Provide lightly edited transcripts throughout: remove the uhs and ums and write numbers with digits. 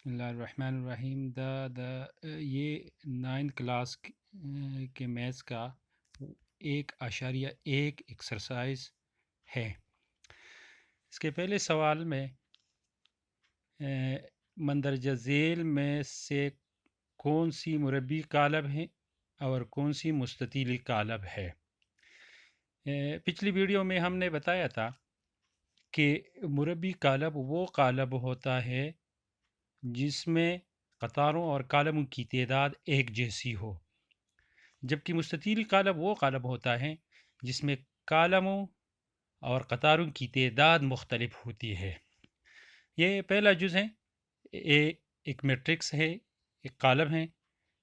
بسم اللہ الرحمن الرحیم۔ یہ 9 کلاس کے میتھس کا 1.1 ایکسرسائز ہے۔ اس کے پہلے سوال میں مندرجہ ذیل میں سے کون سی مربی قالب ہے اور کون سی مستطیلی قالب ہے۔ پچھلی ویڈیو میں ہم نے بتایا تھا کہ مربی قالب وہ قالب ہوتا ہے جس میں قطاروں اور کالموں کی تعداد ایک جیسی ہو، جبکہ مستطیل قالب وہ قالب ہوتا ہے جس میں کالموں اور قطاروں کی تعداد مختلف ہوتی ہے۔ یہ پہلا جز ہے، ایک میٹرکس ہے، ایک قالب ہے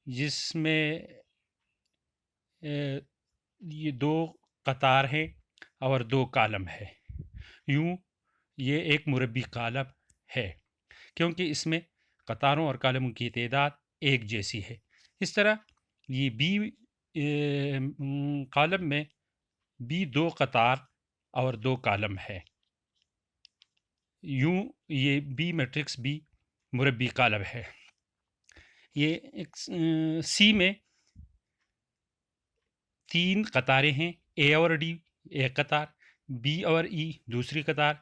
جس میں یہ 2 قطار ہیں اور 2 کالم ہے۔ یوں یہ ایک مربی قالب ہے کیونکہ اس میں قطاروں اور کالموں کی تعداد ایک جیسی ہے۔ اس طرح یہ بی قالب میں بھی 2 قطار اور 2 کالم ہے، یوں یہ بی میٹرکس بھی مربی قالب ہے۔ یہ سی میں 3 قطاریں ہیں، اے اور ڈی ایک قطار، بی اور ای دوسری قطار،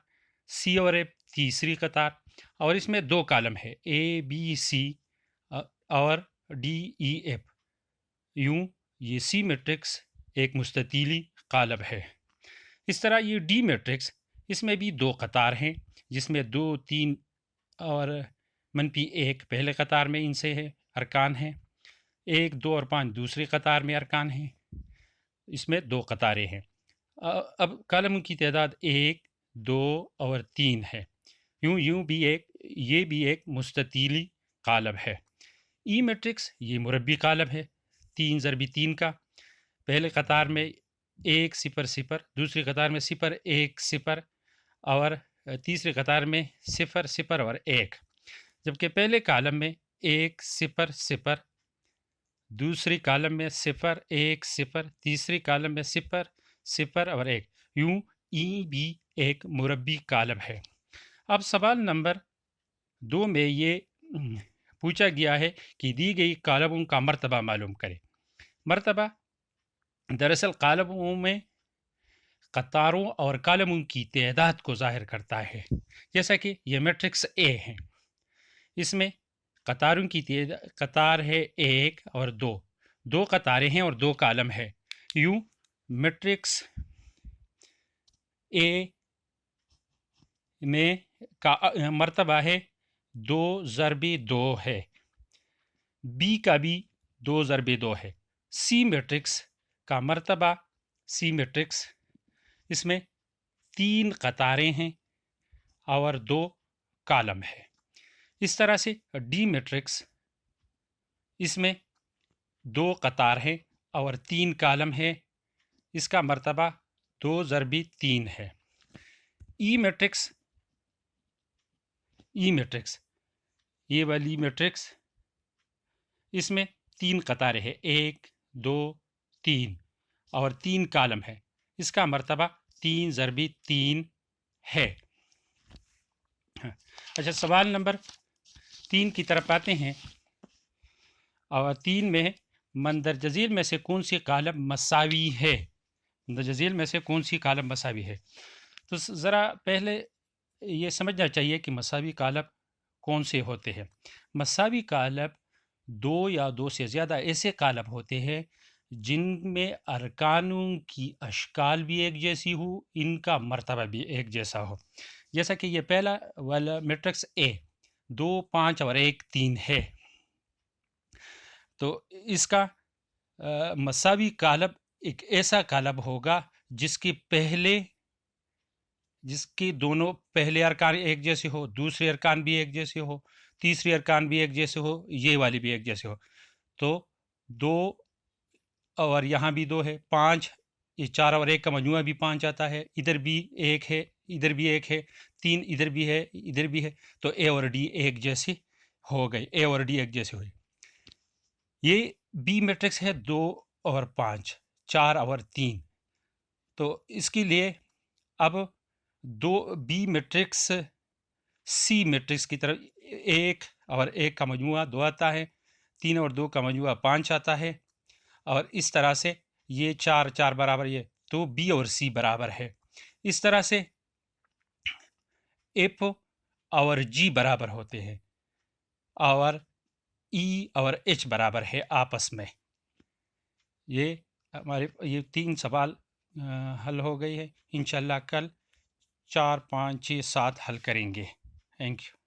سی اور ایف تیسری قطار، اور اس میں 2 کالم ہے، اے بی سی اور ڈی ای ایف۔ یوں یہ سی میٹرکس ایک مستطیلی قالب ہے۔ اس طرح یہ ڈی میٹرکس، اس میں بھی 2 قطار ہیں جس میں 2 3 اور -1 پہلے قطار میں ان سے ہے ارکان ہیں، 1 2 اور 5 دوسری قطار میں ارکان ہیں، اس میں 2 قطاریں ہیں۔ اب کالموں کی تعداد 1 2 اور 3 ہے، یوں بھی یہ بھی ایک مستطیلی قالب ہے۔ ای میٹرکس یہ مربی قالب ہے، 3 ضربی 3 کا، پہلے قطار میں 1 0 0، دوسری قطار میں 0 1 0 اور تیسری قطار میں 0 0 اور 1، جبکہ پہلے کالم میں 1 0 0، دوسری کالم میں 0 1 0، تیسری کالم میں 0 0 اور 1، یوں ای بھی ایک مربی قالب ہے۔ اب سوال نمبر 2 میں یہ پوچھا گیا ہے کہ دی گئی قالبوں کا مرتبہ معلوم کرے۔ مرتبہ دراصل قالبوں میں قطاروں اور کالموں کی تعداد کو ظاہر کرتا ہے، جیسا کہ یہ میٹرکس اے ہے، اس میں قطاروں کی تعداد قطار ہے 1 اور 2 قطاریں ہیں اور 2 کالم ہے، یوں میٹرکس اے میں کا مرتبہ ہے 2 ضربی 2 ہے، بی کا بھی 2 ضربی 2 ہے۔ سی میٹرکس کا مرتبہ، سی میٹرکس اس میں 3 قطاریں ہیں اور 2 کالم ہے۔ اس طرح سے ڈی میٹرکس اس میں 2 قطار ہیں اور 3 کالم ہے، اس کا مرتبہ 2 ضربی 3 ہے۔ ای میٹرکس یہ والی میٹرکس اس میں 3 قطاریں ہیں، 1 2 3 اور 3 کالم ہے، اس کا مرتبہ 3 ضربی 3 ہے۔ اچھا، سوال نمبر 3 کی طرف آتے ہیں، اور 3 میں مندرجہ ذیل میں سے کون سی قالب مساوی ہے؟ مندرجہ ذیل میں سے کون سی قالب مساوی ہے؟ تو ذرا پہلے یہ سمجھنا چاہیے کہ مساوی قالب کون سے ہوتے ہیں۔ مساوی قالب 2 یا 2 سے زیادہ ایسے قالب ہوتے ہیں جن میں ارکانوں کی اشکال بھی ایک جیسی ہو، ان کا مرتبہ بھی ایک جیسا ہو، جیسا کہ یہ پہلا والا میٹرکس اے 2 5 اور 1 3 ہے۔ تو اس کا مساوی قالب ایک ایسا قالب ہوگا جس کے دونوں پہلے ارکان ایک جیسے ہو، دوسرے ارکان بھی ایک جیسے ہو، تیسری ارکان بھی ایک جیسے ہو، یہ والی بھی ایک جیسے ہو۔ تو 2 اور یہاں بھی 2 ہے، 5، یہ 4 اور 1 کا مجموعہ بھی 5 آتا ہے، ادھر بھی 1 ہے، ادھر بھی 1 ہے، 3 ادھر بھی ہے، ادھر بھی ہے، تو اے اور ڈی ایک جیسے ہو گئے، اے اور ڈی ایک جیسے ہوئے۔ یہ بی میٹرکس ہے 2 اور 5، 4 اور 3۔ تو اس کے لیے اب بی میٹرکس سی میٹرکس کی طرف 1 اور 1 کا مجموعہ 2 آتا ہے، 3 اور 2 کا مجموعہ 5 آتا ہے، اور اس طرح سے یہ 4 4 برابر، یہ تو بی اور سی برابر ہے۔ اس طرح سے ایف اور جی برابر ہوتے ہیں، اور ای اور ایچ برابر ہے آپس میں۔ یہ ہمارے یہ 3 سوال حل ہو گئی ہے۔ انشاءاللہ کل 4 5 6 7 حل کریں گے۔ Thank you.